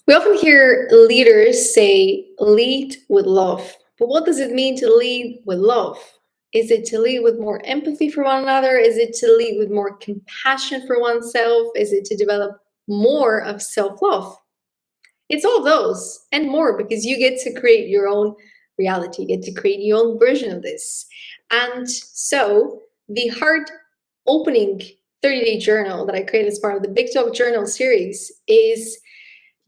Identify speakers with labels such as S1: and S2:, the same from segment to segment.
S1: We often hear leaders say, lead with love. But what does it mean to lead with love? Is it to lead with more empathy for one another? Is it to lead with more compassion for oneself? Is it to develop more of self love? It's all those and more because you get to create your own reality, you get to create your own version of this. And so, the heart opening 30-day journal that I created as part of the Big Talk Journal series is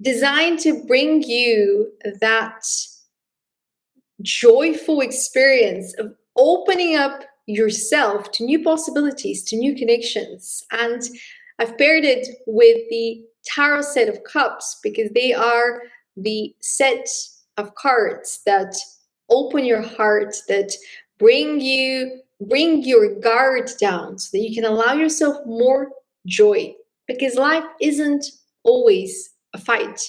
S1: designed to bring you that joyful experience of opening up yourself to new possibilities, to new connections. And I've paired it with the Tarot set of cups because they are the set of cards that open your heart, that bring your guard down so that you can allow yourself more joy, because life isn't always a fight.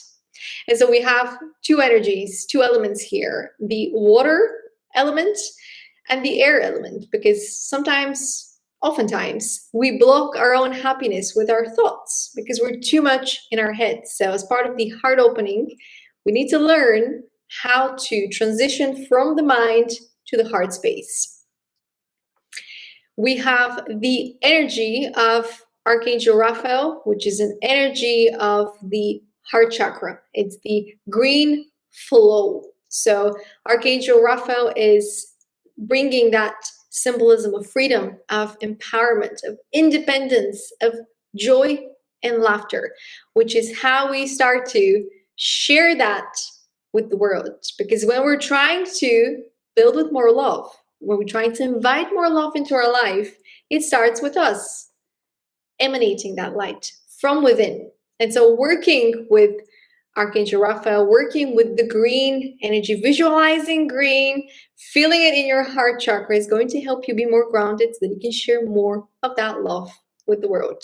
S1: And so we have two energies, two elements here, the water element and the air element, because oftentimes, we block our own happiness with our thoughts because we're too much in our heads. So, as part of the heart opening, we need to learn how to transition from the mind to the heart space. We have the energy of Archangel Raphael, which is an energy of the heart chakra. It's the green flow. So Archangel Raphael is bringing that symbolism of freedom, of empowerment, of independence, of joy and laughter, which is how we start to share that with the world. Because when we're trying to build with more love, when we're trying to invite more love into our life, it starts with us emanating that light from within. And so working with Archangel Raphael, working with the green energy, visualizing green, feeling it in your heart chakra is going to help you be more grounded so that you can share more of that love with the world.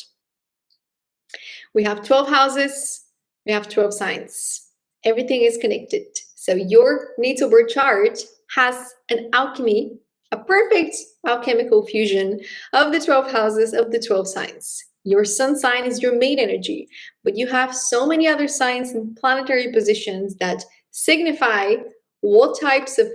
S1: We have 12 houses, we have 12 signs. Everything is connected. So your natal birth chart has an alchemy, a perfect alchemical fusion of the 12 houses of the 12 signs. Your sun sign is your main energy, but you have so many other signs and planetary positions that signify what types of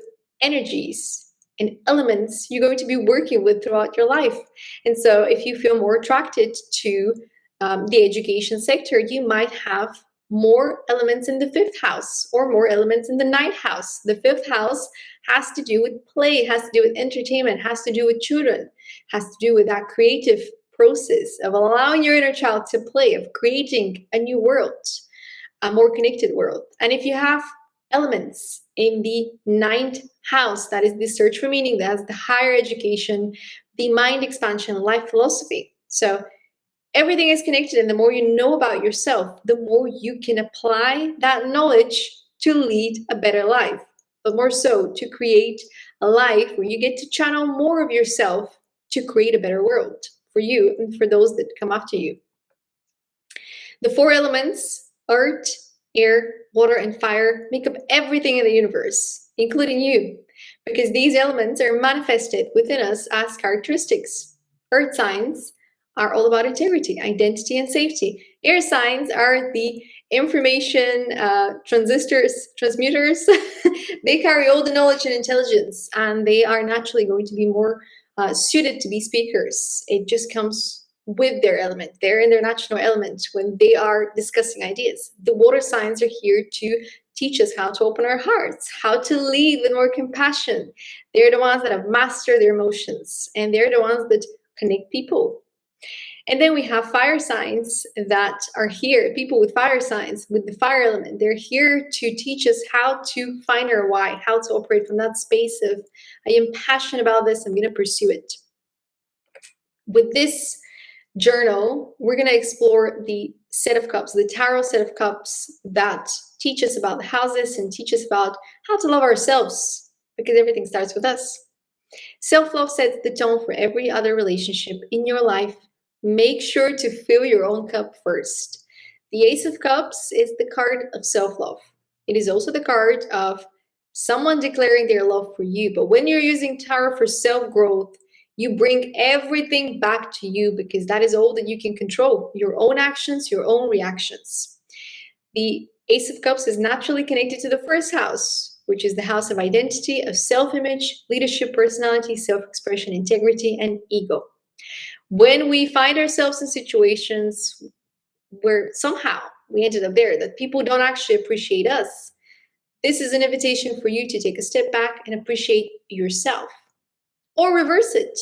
S1: energies and elements you're going to be working with throughout your life. And so if you feel more attracted to the education sector, you might have more elements in the fifth house or more elements in the ninth house. The fifth house has to do with play, has to do with entertainment, has to do with children, has to do with that creative process of allowing your inner child to play, of creating a new world, a more connected world. And if you have elements in the ninth house, that is the search for meaning, that's the higher education, the mind expansion, life philosophy. So everything is connected, and the more you know about yourself, the more you can apply that knowledge to lead a better life, but more so to create a life where you get to channel more of yourself to create a better world for you and for those that come after you. The four elements, earth, air, water, and fire, make up everything in the universe, including you, because these elements are manifested within us as characteristics. Earth signs are all about integrity, identity, and safety. Air signs are the information transmuters. They carry all the knowledge and intelligence, and they are naturally going to be more suited to be speakers. It just comes with their element. They're in their natural element when they are discussing ideas. The water signs are here to teach us how to open our hearts, how to lead with more compassion. They're the ones that have mastered their emotions, and they're the ones that connect people. And then we have fire signs that are here, people with fire signs, with the fire element. They're here to teach us how to find our why, how to operate from that space of, I am passionate about this, I'm going to pursue it. With this journal, we're going to explore the set of cups, the tarot set of cups that teach us about the houses and teach us about how to love ourselves, because everything starts with us. Self-love sets the tone for every other relationship in your life. Make sure to fill your own cup first. The Ace of Cups is the card of self-love. It is also the card of someone declaring their love for you. But when you're using tarot for self-growth, you bring everything back to you, because that is all that you can control. Your own actions, your own reactions. The Ace of Cups is naturally connected to the first house, which is the house of identity, of self-image, leadership, personality, self-expression, integrity, and ego. When we find ourselves in situations where somehow we ended up there, that people don't actually appreciate us, this is an invitation for you to take a step back and appreciate yourself. Or reverse it.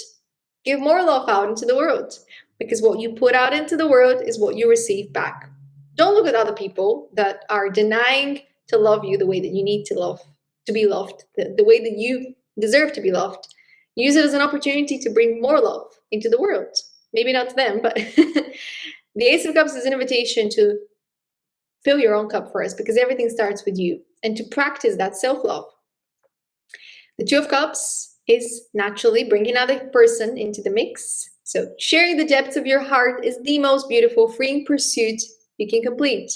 S1: Give more love out into the world, because what you put out into the world is what you receive back. Don't look at other people that are denying to love you the way that you need to love, to be loved, the way that you deserve to be loved. Use it as an opportunity to bring more love into the world. Maybe not to them, but the Ace of Cups is an invitation to fill your own cup first, because everything starts with you, and to practice that self-love. The Two of Cups is naturally bringing another person into the mix. So sharing the depths of your heart is the most beautiful, freeing pursuit you can complete.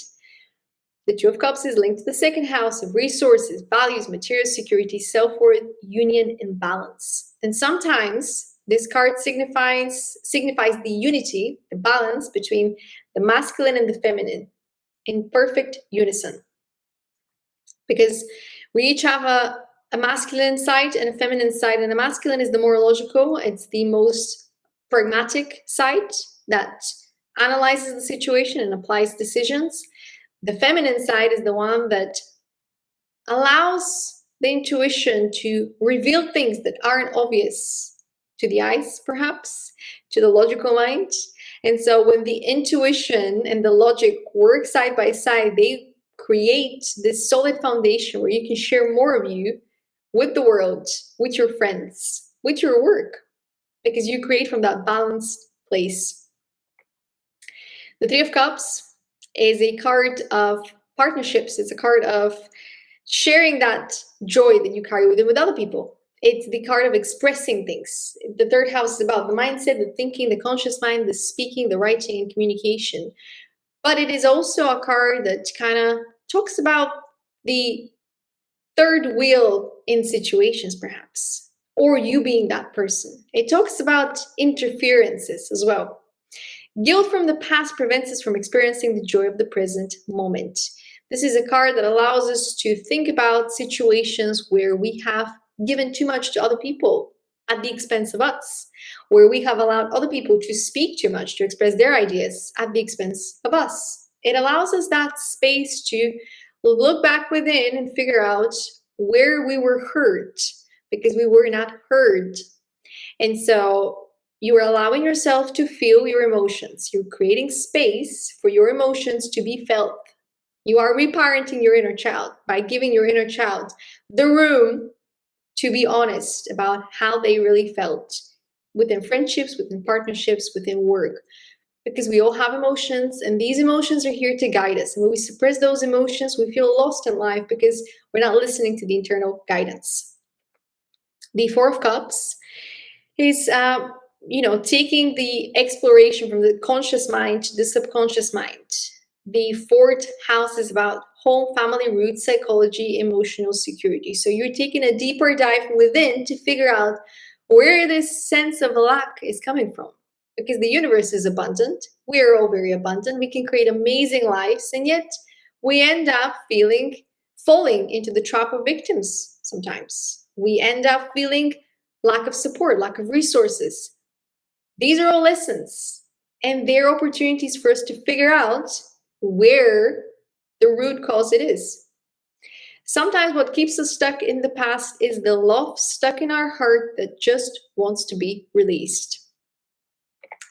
S1: The Two of Cups is linked to the second house of resources, values, material security, self-worth, union, and balance. And sometimes this card signifies the unity, the balance between the masculine and the feminine in perfect unison. Because we each have a masculine side and a feminine side, and the masculine is the more logical, it's the most pragmatic side that analyzes the situation and applies decisions. The feminine side is the one that allows the intuition to reveal things that aren't obvious to the eyes, perhaps, to the logical mind. And so when the intuition and the logic work side by side, they create this solid foundation where you can share more of you with the world, with your friends, with your work, because you create from that balanced place. The Three of Cups is a card of partnerships. It's a card of sharing that joy that you carry with other people. It's the card of expressing things. The third house is about the mindset, the thinking, the conscious mind, the speaking, the writing, and communication. But it is also a card that kind of talks about the third wheel in situations, perhaps, or you being that person. It talks about interferences as well. Guilt from the past prevents us from experiencing the joy of the present moment. This is a card that allows us to think about situations where we have given too much to other people at the expense of us, where we have allowed other people to speak too much, to express their ideas at the expense of us. It allows us that space to look back within and figure out where we were hurt because we were not heard. And so you are allowing yourself to feel your emotions. You're creating space for your emotions to be felt. You are reparenting your inner child by giving your inner child the room to be honest about how they really felt within friendships, within partnerships, within work. Because we all have emotions, and these emotions are here to guide us. And when we suppress those emotions, we feel lost in life because we're not listening to the internal guidance. The Four of Cups is taking the exploration from the conscious mind to the subconscious mind. The fourth house is about home, family, roots, psychology, emotional security. So you're taking a deeper dive within to figure out where this sense of lack is coming from. Because the universe is abundant. We are all very abundant. We can create amazing lives. And yet we end up falling into the trap of victims sometimes. We end up feeling lack of support, lack of resources. These are all lessons. And they're opportunities for us to figure out where the root cause it is. Sometimes what keeps us stuck in the past is the love stuck in our heart that just wants to be released.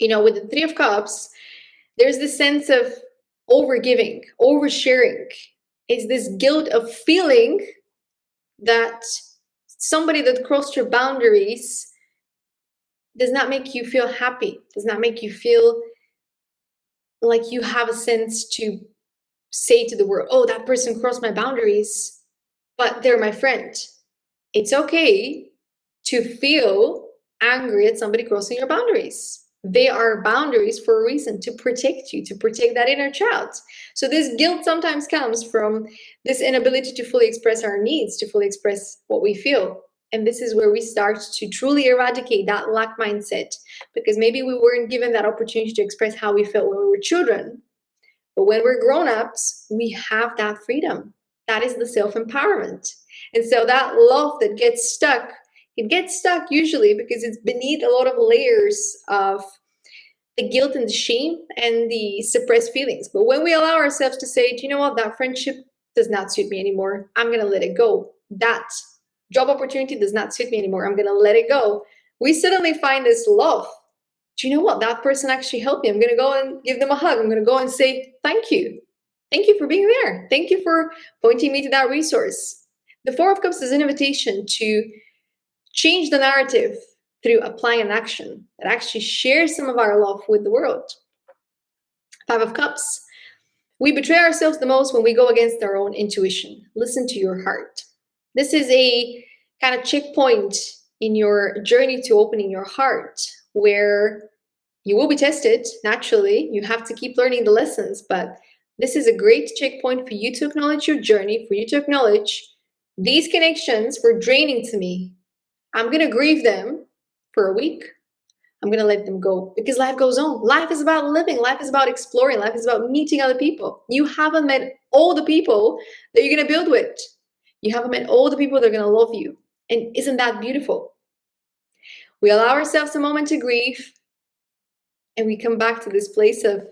S1: With the Three of Cups, there's this sense of overgiving, oversharing. It's this guilt of feeling that somebody that crossed your boundaries does not make you feel happy, does not make you feel like you have a sense to say to the world, oh, that person crossed my boundaries, but they're my friend. It's okay to feel angry at somebody crossing your boundaries. They are boundaries for a reason, to protect you, to protect that inner child. So this guilt sometimes comes from this inability to fully express our needs, to fully express what we feel. And this is where we start to truly eradicate that lack mindset, because maybe we weren't given that opportunity to express how we felt when we were children. But when we're grown-ups, we have that freedom. That is the self-empowerment. And so that love that gets stuck, it gets stuck usually because it's beneath a lot of layers of the guilt and the shame and the suppressed feelings. But when we allow ourselves to say, do you know what, that friendship does not suit me anymore, I'm going to let it go. That job opportunity does not suit me anymore, I'm going to let it go. We suddenly find this love. Do you know what, that person actually helped me. I'm going to go and give them a hug. I'm going to go and say, thank you. Thank you for being there. Thank you for pointing me to that resource. The Four of Cups is an invitation to change the narrative through applying an action that actually shares some of our love with the world. Five of Cups. We betray ourselves the most when we go against our own intuition. Listen to your heart. This is a kind of checkpoint in your journey to opening your heart, where you will be tested. Naturally, you have to keep learning the lessons, but this is a great checkpoint for you to acknowledge your journey, for you to acknowledge these connections were draining to me. I'm going to grieve them for a week. I'm going to let them go because life goes on. Life is about living. Life is about exploring. Life is about meeting other people. You haven't met all the people that you're going to build with. You haven't met all the people that are going to love you. And isn't that beautiful? We allow ourselves a moment to grieve, and we come back to this place of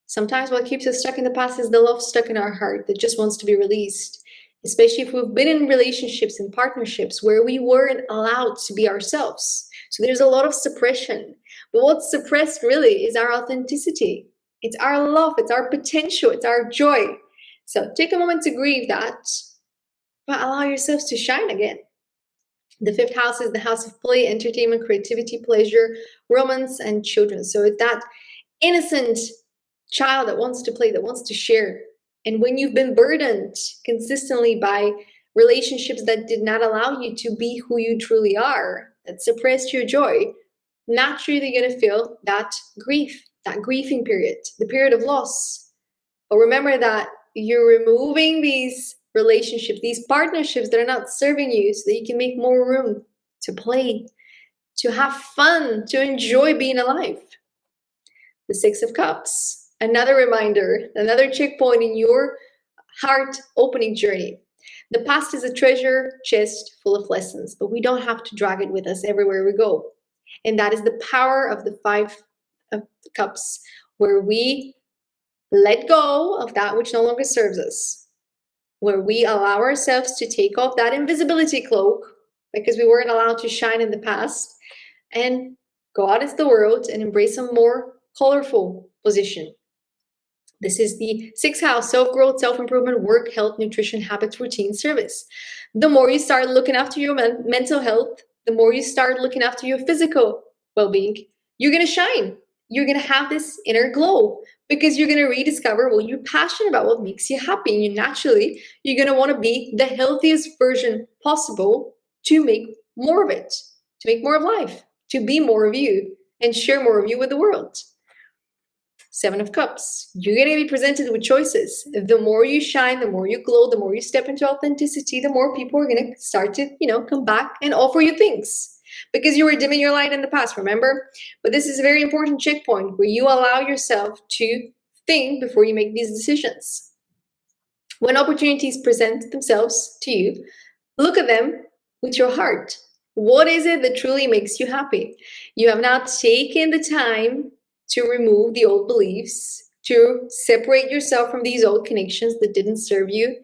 S1: sometimes what keeps us stuck in the past is the love stuck in our heart that just wants to be released. Especially if we've been in relationships and partnerships where we weren't allowed to be ourselves. So there's a lot of suppression. But what's suppressed really is our authenticity. It's our love, it's our potential, it's our joy. So take a moment to grieve that, but allow yourselves to shine again. The fifth house is the house of play, entertainment, creativity, pleasure, romance, and children. So it's that innocent child that wants to play, that wants to share. And when you've been burdened consistently by relationships that did not allow you to be who you truly are, that suppressed your joy, naturally you're going to feel that grief, that grieving period, the period of loss. But remember that you're removing these relationships, these partnerships that are not serving you, so that you can make more room to play, to have fun, to enjoy being alive. The Six of Cups. Another reminder, another checkpoint in your heart opening journey. The past is a treasure chest full of lessons, but we don't have to drag it with us everywhere we go. And that is the power of the Five of Cups, where we let go of that which no longer serves us, where we allow ourselves to take off that invisibility cloak because we weren't allowed to shine in the past, and go out into the world and embrace a more colorful position. This is the sixth house, self-growth, self-improvement, work, health, nutrition, habits, routine, service. The more you start looking after your mental health, the more you start looking after your physical well-being, you're going to shine. You're going to have this inner glow because you're going to rediscover what you're passionate about, what makes you happy. And you're going to want to be the healthiest version possible to make more of it, to make more of life, to be more of you and share more of you with the world. Seven of Cups. You're going to be presented with choices. The more you shine, the more you glow, the more you step into authenticity, the more people are going to start to, come back and offer you things because you were dimming your light in the past, remember? But this is a very important checkpoint where you allow yourself to think before you make these decisions. When opportunities present themselves to you, look at them with your heart. What is it that truly makes you happy? You have not taken the time to remove the old beliefs, to separate yourself from these old connections that didn't serve you,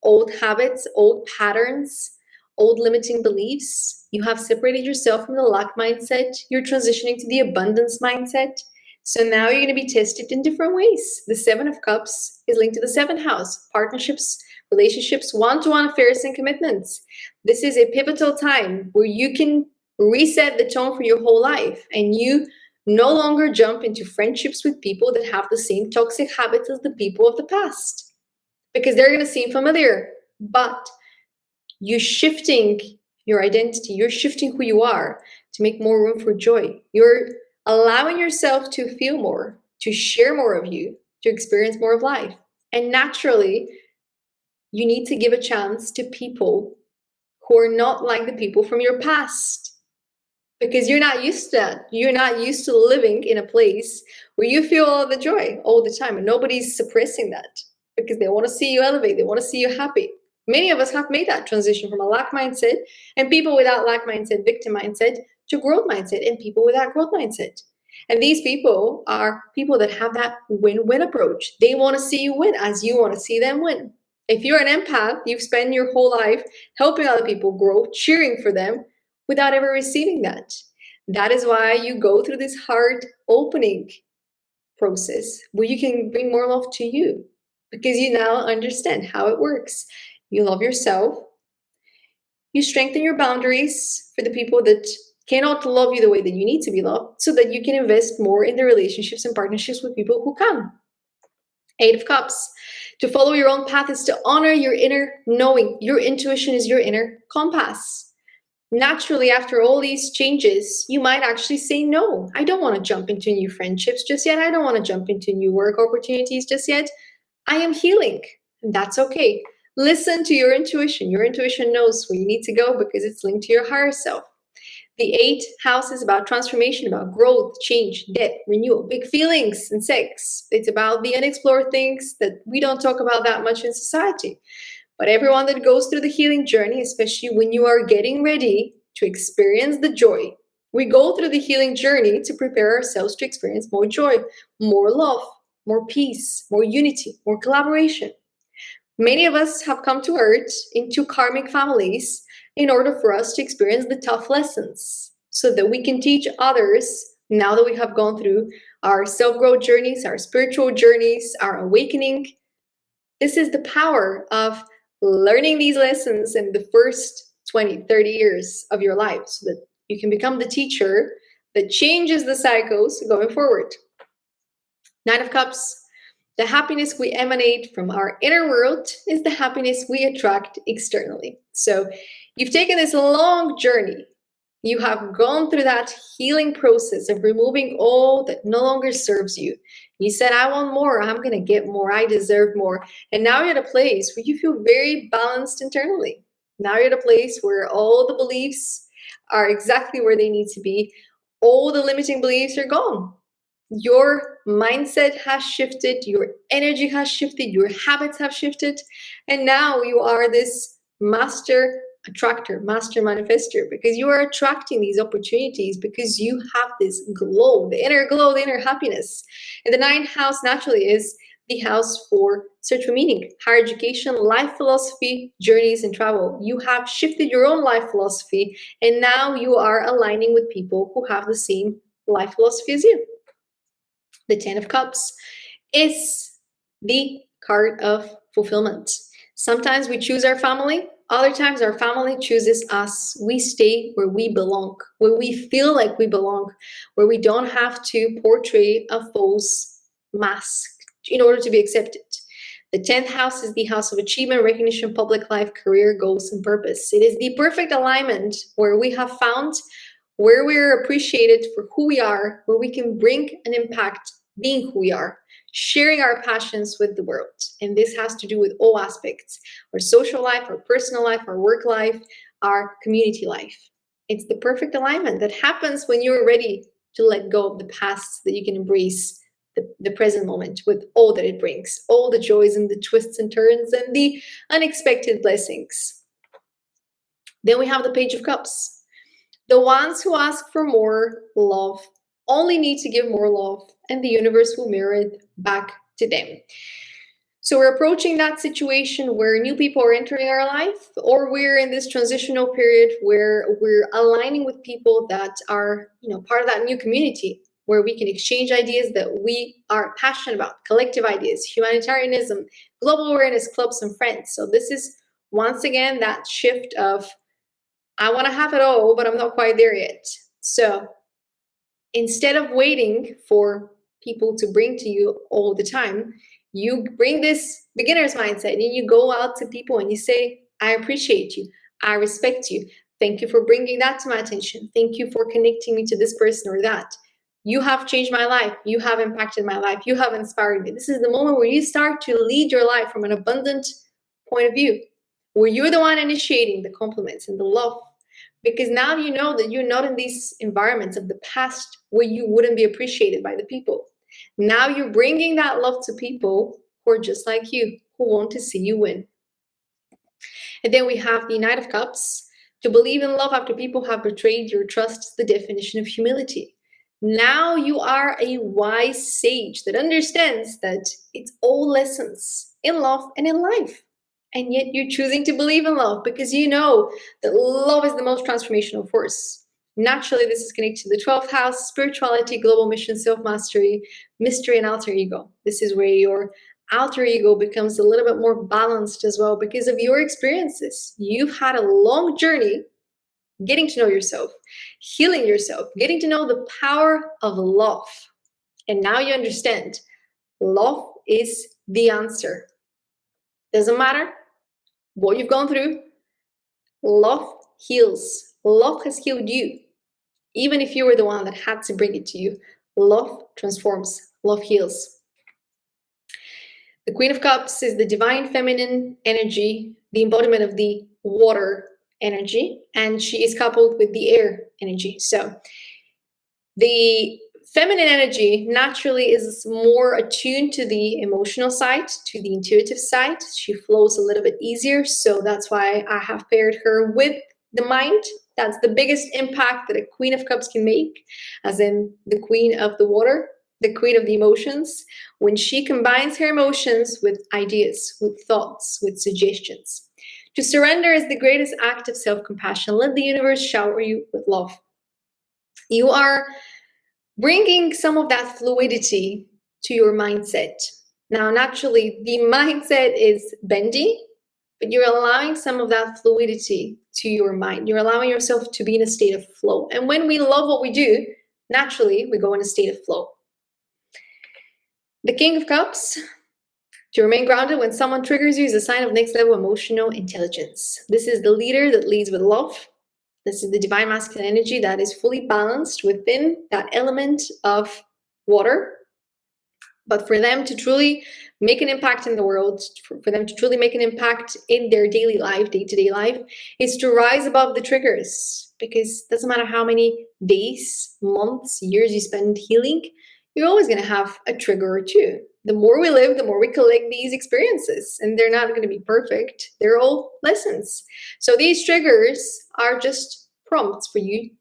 S1: old habits, old patterns, old limiting beliefs. You have separated yourself from the lack mindset. You're transitioning to the abundance mindset. So now you're going to be tested in different ways. The Seven of Cups is linked to the seventh house, partnerships, relationships, one-to-one affairs, and commitments. This is a pivotal time where you can reset the tone for your whole life, and you no longer jump into friendships with people that have the same toxic habits as the people of the past because they're going to seem familiar. But you're shifting your identity. You're shifting who you are to make more room for joy. You're allowing yourself to feel more, to share more of you, to experience more of life. And naturally, you need to give a chance to people who are not like the people from your past. because you're not used to that. You're not used to living in a place where you feel all the joy all the time, and nobody's suppressing that because they want to see you elevate. They want to see you happy. Many of us have made that transition from a lack mindset and people without lack mindset, victim mindset, to growth mindset and people without growth mindset. And these people are people that have that win-win approach. They want to see you win as you want to see them win. If you're an empath, you've spent your whole life helping other people grow, cheering for them, without ever receiving that. That is why you go through this hard opening process where you can bring more love to you because you now understand how it works. You love yourself. You strengthen your boundaries for the people that cannot love you the way that you need to be loved so that you can invest more in the relationships and partnerships with people who can. Eight of Cups. To follow your own path is to honor your inner knowing. Your intuition is your inner compass. Naturally, after all these changes, you might actually say, no, I don't want to jump into new friendships just yet. I don't want to jump into new work opportunities just yet. I am healing. And that's okay. Listen to your intuition. Your intuition knows where you need to go because it's linked to your higher self. The eighth house is about transformation, about growth, change, death, renewal, big feelings, and sex. It's about the unexplored things that we don't talk about that much in society. But everyone that goes through the healing journey, especially when you are getting ready to experience the joy, we go through the healing journey to prepare ourselves to experience more joy, more love, more peace, more unity, more collaboration. Many of us have come to Earth into karmic families in order for us to experience the tough lessons so that we can teach others now that we have gone through our self-growth journeys, our spiritual journeys, our awakening. This is the power of learning these lessons in the first 20, 30 years of your life so that you can become the teacher that changes the cycles going forward. Nine of Cups. The happiness we emanate from our inner world is the happiness we attract externally. So you've taken this long journey. You have gone through that healing process of removing all that no longer serves you. You said, I want more. I'm going to get more. I deserve more. And now you're at a place where you feel very balanced internally. Now you're at a place where all the beliefs are exactly where they need to be. All the limiting beliefs are gone. Your mindset has shifted, your energy has shifted, your habits have shifted, and now you are this master attractor, master manifester, because you are attracting these opportunities because you have this glow, the inner happiness. And the ninth house naturally is the house for search for meaning, higher education, life philosophy, journeys, and travel. You have shifted your own life philosophy, and now you are aligning with people who have the same life philosophy as you. The Ten of Cups is the card of fulfillment. Sometimes we choose our family. Other times our family chooses us. We stay where we belong, where we feel like we belong, where we don't have to portray a false mask in order to be accepted. The 10th house is the house of achievement, recognition, public life, career, goals, and purpose. It is the perfect alignment where we have found where we're appreciated for who we are, where we can bring an impact being who we are, sharing our passions with the world. And this has to do with all aspects, our social life, our personal life, our work life, our community life. It's the perfect alignment that happens when you're ready to let go of the past so that you can embrace the present moment with all that it brings, all the joys and the twists and turns and the unexpected blessings. Then we have the Page of Cups. The ones who ask for more love only need to give more love, and the universe will mirror it back to them. So we're approaching that situation where new people are entering our life, or we're in this transitional period where we're aligning with people that are, part of that new community, where we can exchange ideas that we are passionate about, collective ideas, humanitarianism, global awareness, clubs, and friends. So this is once again that shift of, I want to have it all, but I'm not quite there yet. So instead of waiting for people to bring to you all the time, you bring this beginner's mindset and you go out to people and you say, I appreciate you. I respect you. Thank you for bringing that to my attention. Thank you for connecting me to this person or that. You have changed my life. You have impacted my life. You have inspired me. This is the moment where you start to lead your life from an abundant point of view, where you're the one initiating the compliments and the love because now you know that you're not in these environments of the past where you wouldn't be appreciated by the people. Now you're bringing that love to people who are just like you, who want to see you win. And then we have the Knight of Cups. To believe in love after people have betrayed your trust is the definition of humility. Now you are a wise sage that understands that it's all lessons in love and in life. And yet you're choosing to believe in love because you know that love is the most transformational force. Naturally, this is connected to the 12th house, spirituality, global mission, self-mastery, mystery, and alter ego. This is where your alter ego becomes a little bit more balanced as well because of your experiences. You've had a long journey getting to know yourself, healing yourself, getting to know the power of love. And now you understand love is the answer. Doesn't matter what you've gone through, love heals. Love has healed you. Even if you were the one that had to bring it to you, love transforms, love heals. The Queen of Cups is the divine feminine energy, the embodiment of the water energy, and she is coupled with the air energy. So the feminine energy naturally is more attuned to the emotional side, to the intuitive side. She flows a little bit easier. So that's why I have paired her with the mind. That's the biggest impact that a Queen of Cups can make, as in the Queen of the water, the Queen of the emotions. When she combines her emotions with ideas, with thoughts, with suggestions. To surrender is the greatest act of self-compassion. Let the universe shower you with love. You are bringing some of that fluidity to your mindset. Now, naturally, the mindset is bendy, but you're allowing some of that fluidity to your mind. You're allowing yourself to be in a state of flow. And when we love what we do, naturally, we go in a state of flow. The King of Cups, to remain grounded when someone triggers you, is a sign of next level emotional intelligence. This is the leader that leads with love. This is the divine masculine energy that is fully balanced within that element of water. But for them to truly make an impact in the world, for them to truly make an impact in their daily life, day-to-day life, is to rise above the triggers. Because it doesn't matter how many days, months, years you spend healing, you're always going to have a trigger or two. The more we live, the more we collect these experiences. And they're not going to be perfect. They're all lessons. So these triggers are just prompts for you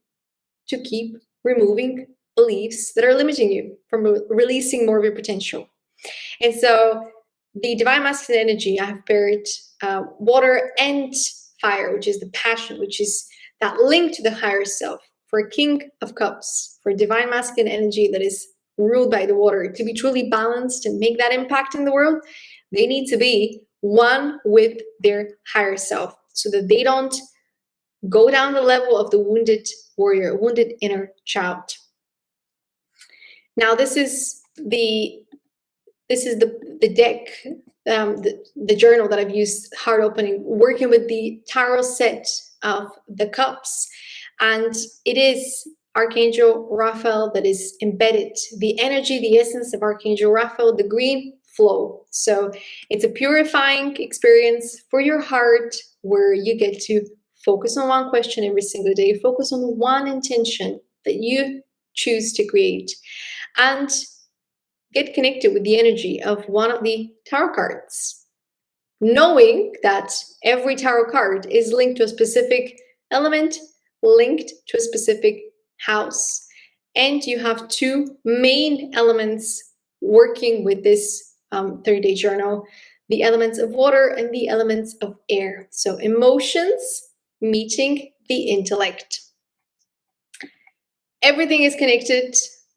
S1: to keep removing beliefs that are limiting you from releasing more of your potential. And so the divine masculine energy, I have paired water and fire, which is the passion, which is that link to the higher self. For a King of Cups, for divine masculine energy that is ruled by the water, to be truly balanced and make that impact in the world, they need to be one with their higher self so that they don't go down the level of the wounded warrior, wounded inner child. Now, this is the deck, the journal that I've used, heart opening, working with the tarot set of the cups, and it is Archangel Raphael that is embedded, the energy, the essence of Archangel Raphael, the green flow. So it's a purifying experience for your heart where you get to focus on one question every single day, focus on one intention that you choose to create, and get connected with the energy of one of the tarot cards, knowing that every tarot card is linked to a specific element, linked to a specific house. And you have two main elements working with this 30-day journal, the elements of water and the elements of air. So emotions meeting the intellect. Everything is connected.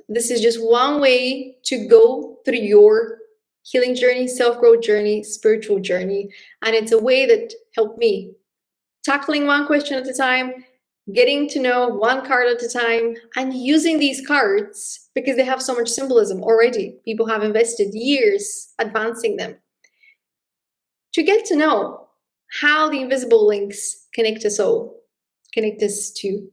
S1: This is just one way to go through your healing journey, self-growth journey, spiritual journey. And it's a way that helped me tackling one question at a time, getting to know one card at a time, and using these cards because they have so much symbolism already. People have invested years advancing them to get to know how the invisible links connect us all, connect us to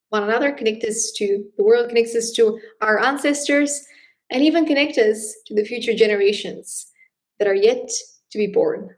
S1: one another, connect us to the world, connect us to our ancestors, and even connect us to the future generations that are yet to be born.